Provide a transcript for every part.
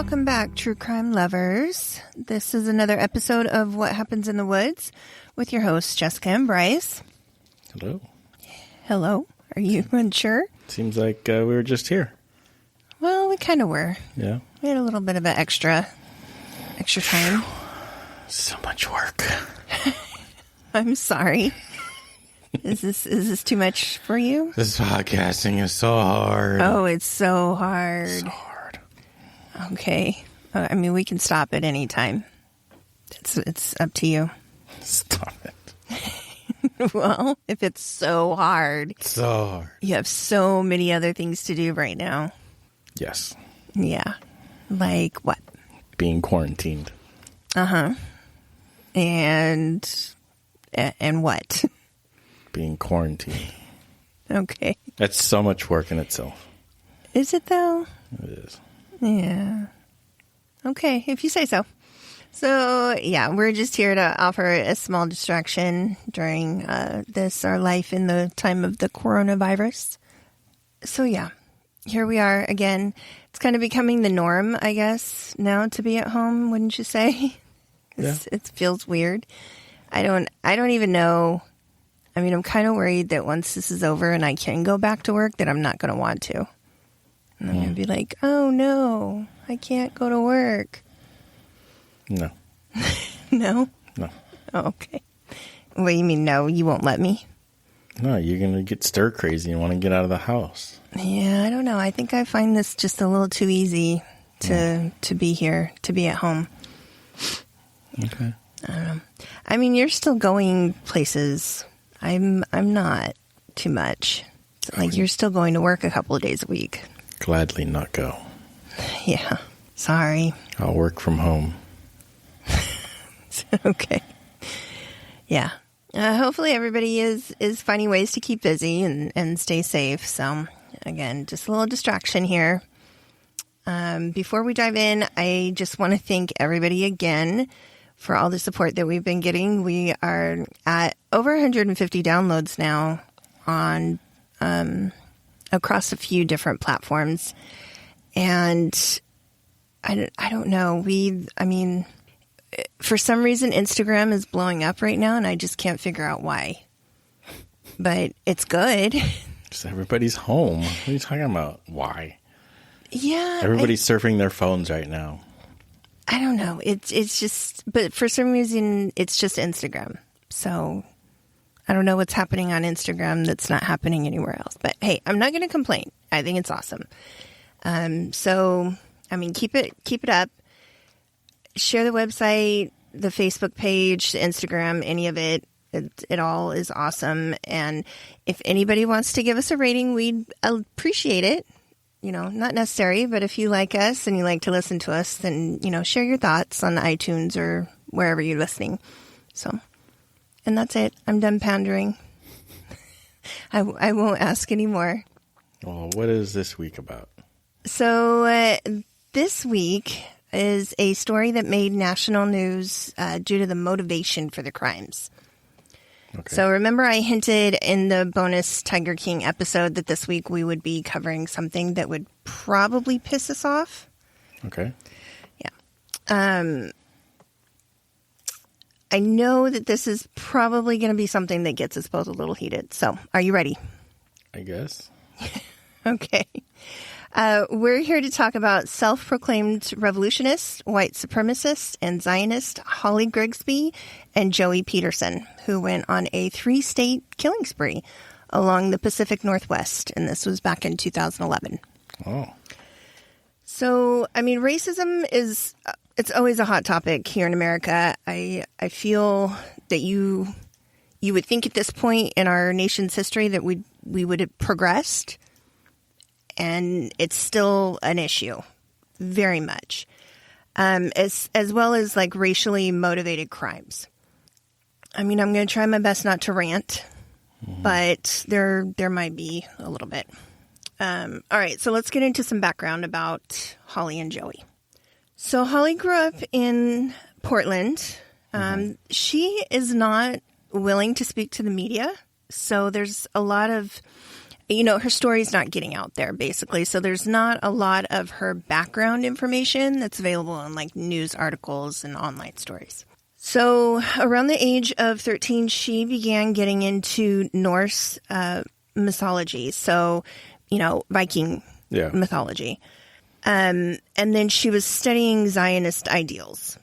Welcome back, true crime lovers. This is another episode of What Happens in the Woods with your hosts, Jessica and Bryce. Hello. Hello. Are you unsure? Seems like we were just here. Well, we kind of were. Yeah. We had a little bit of an extra time. So much work. I'm sorry. Is this too much for you? This podcasting is so hard. Oh, it's so hard. So hard. Okay. I mean, we can stop at any time. It's up to you. Stop it. Well, if it's so hard. So hard. You have so many other things to do right now. Yes. Yeah. Like what? Being quarantined. Uh-huh. And what? Being quarantined. Okay. That's so much work in itself. Is it though? It is. Yeah. Okay, if you say so. So, yeah, we're just here to offer a small distraction during our life in the time of the coronavirus. So, yeah, here we are again. It's kind of becoming the norm, I guess, now to be at home, wouldn't you say? Yeah. It feels weird. I don't even know. I mean, I'm kind of worried that once this is over and I can go back to work, that I'm not going to want to. And I'm going to be like, oh, no, I can't go to work. No. No? No. Oh, okay. What do you mean, no? You won't let me? No, you're going to get stir crazy and want to get out of the house. Yeah, I don't know. I think I find this just a little too easy to be here, to be at home. Okay. I don't know. I mean, you're still going places. I'm not too much. Like, you're still going to work a couple of days a week. Gladly not go. Yeah. Sorry. I'll work from home. Okay. Yeah. Hopefully everybody is finding ways to keep busy and stay safe. So, again, just a little distraction here. Before we dive in, I just want to thank everybody again for all the support that we've been getting. We are at over 150 downloads now on across a few different platforms. And I don't know. I mean, for some reason, Instagram is blowing up right now, and I just can't figure out why. But it's good. Because everybody's home. What are you talking about? Why? Yeah. Everybody's surfing their phones right now. I don't know. It's just, but for some reason, it's just Instagram. So I don't know what's happening on Instagram that's not happening anywhere else. But hey, I'm not going to complain. I think it's awesome. So, I mean, keep it up. Share the website, the Facebook page, the Instagram, any of it. It all is awesome. And if anybody wants to give us a rating, we'd appreciate it. You know, not necessary, but if you like us and you like to listen to us, then, you know, share your thoughts on iTunes or wherever you're listening. So, and that's it. I'm done pandering. I won't ask anymore. Well, what is this week about? So, this week is a story that made national news due to the motivation for the crimes. Okay. So remember I hinted in the bonus Tiger King episode that this week we would be covering something that would probably piss us off? Okay. Yeah. I know that this is probably going to be something that gets us both a little heated. So are you ready? I guess. Okay. We're here to talk about self-proclaimed revolutionist, white supremacist, and Zionist Holly Grigsby and Joey Pedersen, who went on a 3-state killing spree along the Pacific Northwest, and this was back in 2011. Oh. So, I mean, racism it's always a hot topic here in America. I feel that you would think at this point in our nation's history that we would have progressed. And it's still an issue, very much, as well as like racially motivated crimes. I mean, I'm going to try my best not to rant, but there might be a little bit. All right, so let's get into some background about Holly and Joey. So Holly grew up in Portland. She is not willing to speak to the media, so there's a lot of her story's not getting out there, basically. So there's not a lot of her background information that's available in like news articles and online stories. So around the age of 13, she began getting into Norse mythology. So, Viking mythology. And then she was studying Zionist ideals.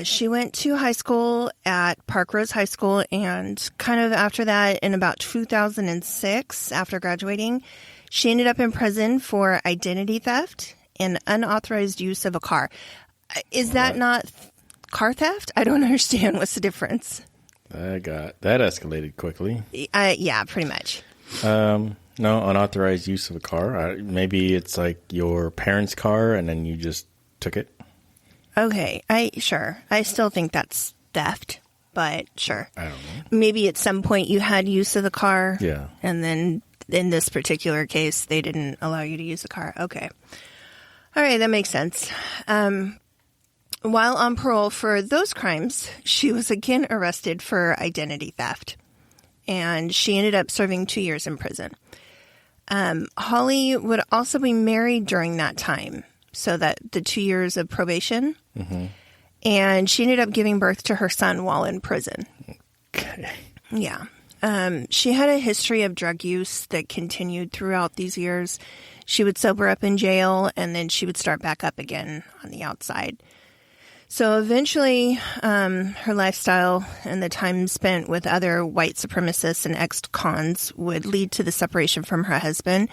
She went to high school at Park Rose High School, and kind of after that, in about 2006, after graduating, she ended up in prison for identity theft and unauthorized use of a car. Is that not car theft? I don't understand. What's the difference? That escalated quickly. Yeah, pretty much. No, unauthorized use of a car. Maybe it's like your parents' car, and then you just took it. Okay, sure. I still think that's theft, but sure. I don't know. Maybe at some point you had use of the car. Yeah. And then in this particular case, they didn't allow you to use the car. Okay. All right, that makes sense. While on parole for those crimes, she was again arrested for identity theft. And she ended up serving 2 years in prison. Holly would also be married during that time. So that the 2 years of probation. Mm-hmm. And she ended up giving birth to her son while in prison. Okay. Yeah. She had a history of drug use that continued throughout these years. She would sober up in jail, and then she would start back up again on the outside. So eventually, her lifestyle and the time spent with other white supremacists and ex-cons would lead to the separation from her husband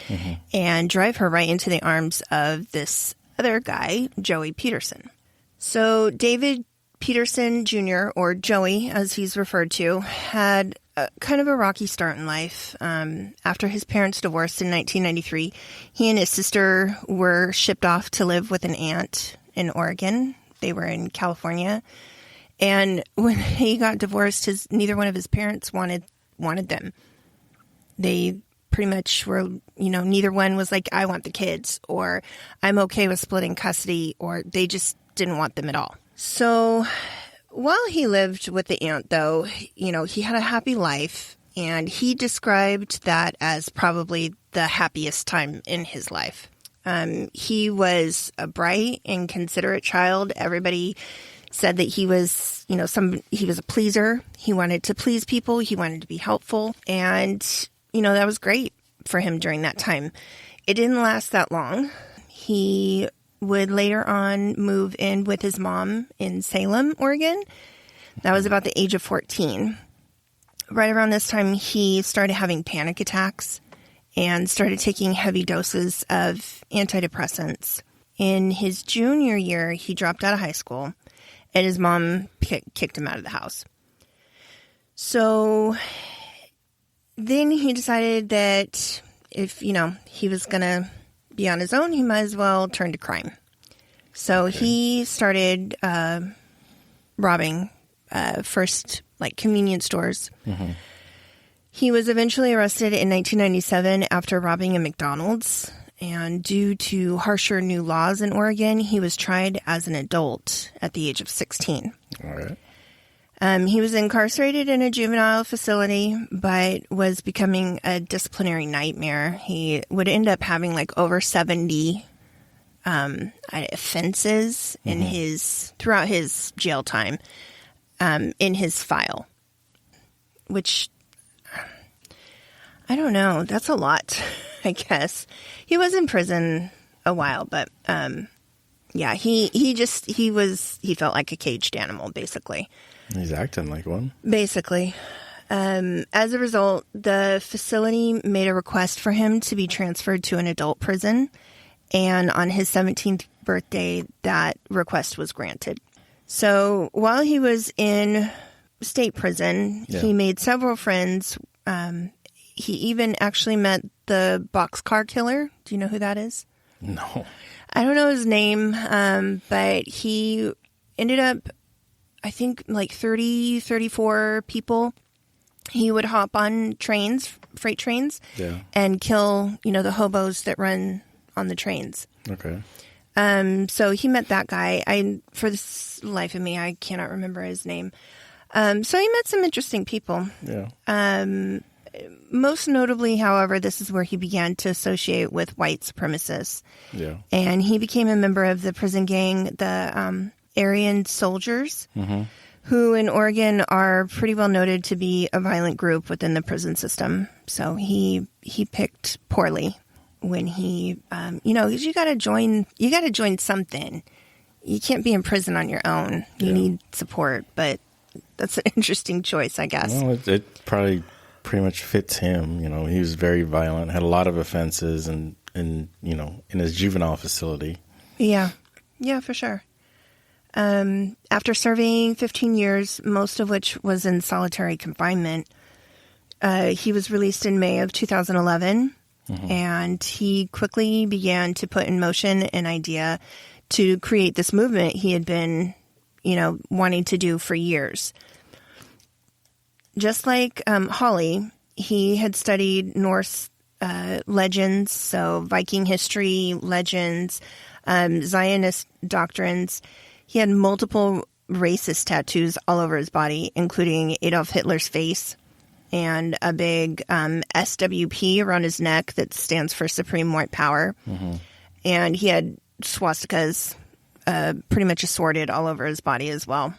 and drive her right into the arms of this other guy, Joey Pedersen. So David Pedersen Jr., or Joey, as he's referred to, had kind of a rocky start in life. After his parents divorced in 1993, he and his sister were shipped off to live with an aunt in Oregon. They were in California. And when he got divorced, neither one of his parents wanted them. They pretty much were, neither one was like, I want the kids, or I'm okay with splitting custody, or they just didn't want them at all. So while he lived with the aunt, though, he had a happy life, and he described that as probably the happiest time in his life. He was a bright and considerate child. Everybody said that he was, he was a pleaser. He wanted to please people. He wanted to be helpful. And that was great for him during that time. It didn't last that long. He would later on move in with his mom in Salem, Oregon. That was about the age of 14. Right around this time, he started having panic attacks and started taking heavy doses of antidepressants. In his junior year, he dropped out of high school, and his mom kicked him out of the house. So then he decided that if, he was going to be on his own, he might as well turn to crime. So he started robbing first, like, convenience stores. Mm-hmm. He was eventually arrested in 1997 after robbing a McDonald's. And due to harsher new laws in Oregon, he was tried as an adult at the age of 16. All right. He was incarcerated in a juvenile facility, but was becoming a disciplinary nightmare. He would end up having like over 70 offenses in throughout his jail time in his file, which I don't know. That's a lot, I guess. He was in prison a while, but he felt like a caged animal, basically. He's acting like one. Basically. As a result, the facility made a request for him to be transferred to an adult prison. And on his 17th birthday, that request was granted. So while he was in state prison, he made several friends. He even actually met the boxcar killer. Do you know who that is? No. I don't know his name, but he ended up, I think, like 30, 34 people. He would hop on trains, freight trains, and kill, the hobos that run on the trains. Okay. So he met that guy. For the life of me, I cannot remember his name. So he met some interesting people. Yeah. Most notably, however, this is where he began to associate with white supremacists. Yeah. And he became a member of the prison gang, the Aryan Soldiers, who in Oregon are pretty well noted to be a violent group within the prison system. So he picked poorly when he, 'cause you got to join something. You can't be in prison on your own. You need support, but that's an interesting choice, I guess. Well, it probably pretty much fits him. He was very violent, had a lot of offenses, and in his juvenile facility. Yeah, for sure. After serving 15 years, most of which was in solitary confinement, he was released in May of 2011, and he quickly began to put in motion an idea to create this movement he had been, wanting to do for years. Just like Hawley, he had studied Norse legends, so Viking history, legends, Zionist doctrines. He had multiple racist tattoos all over his body, including Adolf Hitler's face and a big SWP around his neck that stands for Supreme White Power. And he had swastikas pretty much assorted all over his body as well.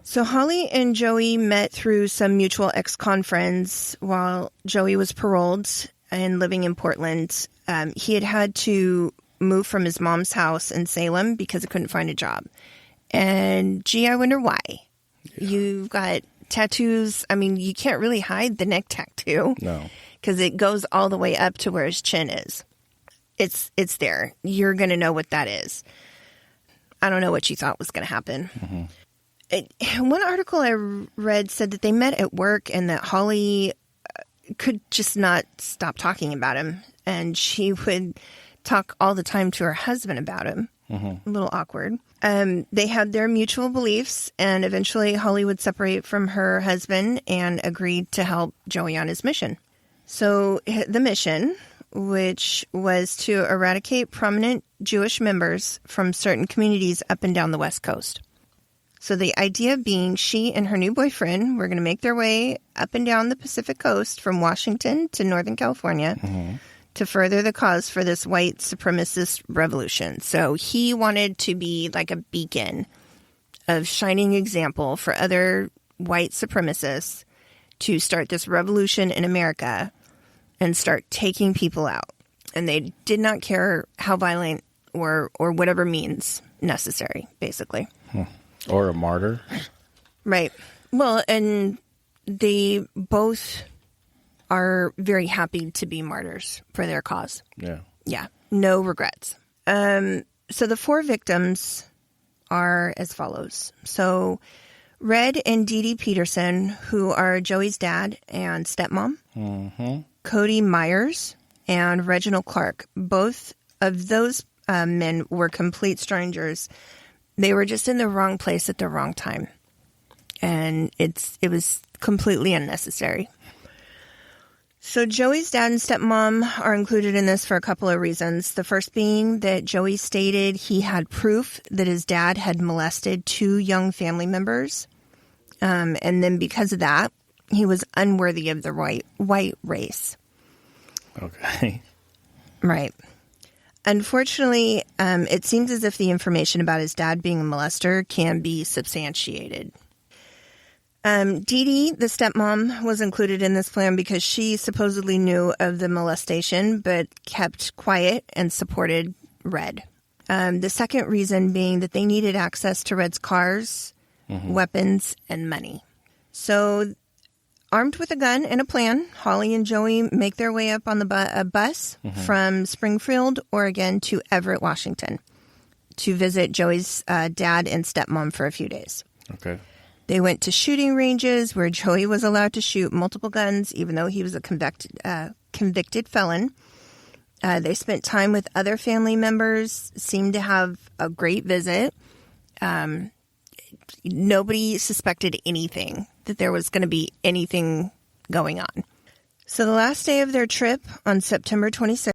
So Holly and Joey met through some mutual ex-con friends while Joey was paroled and living in Portland. He had to move from his mom's house in Salem because he couldn't find a job. And gee, I wonder why. Yeah. You've got tattoos. I mean, you can't really hide the neck tattoo. No. Because it goes all the way up to where his chin is. It's there. You're going to know what that is. I don't know what you thought was going to happen. One article I read said that they met at work and that Holly could just not stop talking about him. And she would talk all the time to her husband about him. A little awkward. They had their mutual beliefs, and eventually Holly would separate from her husband and agreed to help Joey on his mission. So the mission, which was to eradicate prominent Jewish members from certain communities up and down the West Coast. So the idea being she and her new boyfriend were going to make their way up and down the Pacific Coast from Washington to Northern California to further the cause for this white supremacist revolution. So he wanted to be like a beacon of shining example for other white supremacists to start this revolution in America and start taking people out. And they did not care how violent or whatever means necessary, basically. Or a martyr. Right. Well, and they both are very happy to be martyrs for their cause. Yeah. Yeah. No regrets. So the 4 victims are as follows. So Red and Dee Dee Pedersen, who are Joey's dad and stepmom. Cody Myers and Reginald Clark. Both of those men were complete strangers. They were just in the wrong place at the wrong time. And it was completely unnecessary. So Joey's dad and stepmom are included in this for a couple of reasons. The first being that Joey stated he had proof that his dad had molested 2 young family members. And then because of that, he was unworthy of the white race. Okay. Right. Unfortunately, it seems as if the information about his dad being a molester can be substantiated. Dee Dee, the stepmom, was included in this plan because she supposedly knew of the molestation, but kept quiet and supported Red. The second reason being that they needed access to Red's cars, weapons, and money. So, armed with a gun and a plan, Holly and Joey make their way up on the bus from Springfield, Oregon to Everett, Washington to visit Joey's dad and stepmom for a few days. Okay. They went to shooting ranges where Joey was allowed to shoot multiple guns, even though he was a convicted felon. They spent time with other family members, seemed to have a great visit. Nobody suspected anything, that there was going to be anything going on. So the last day of their trip on September 26th,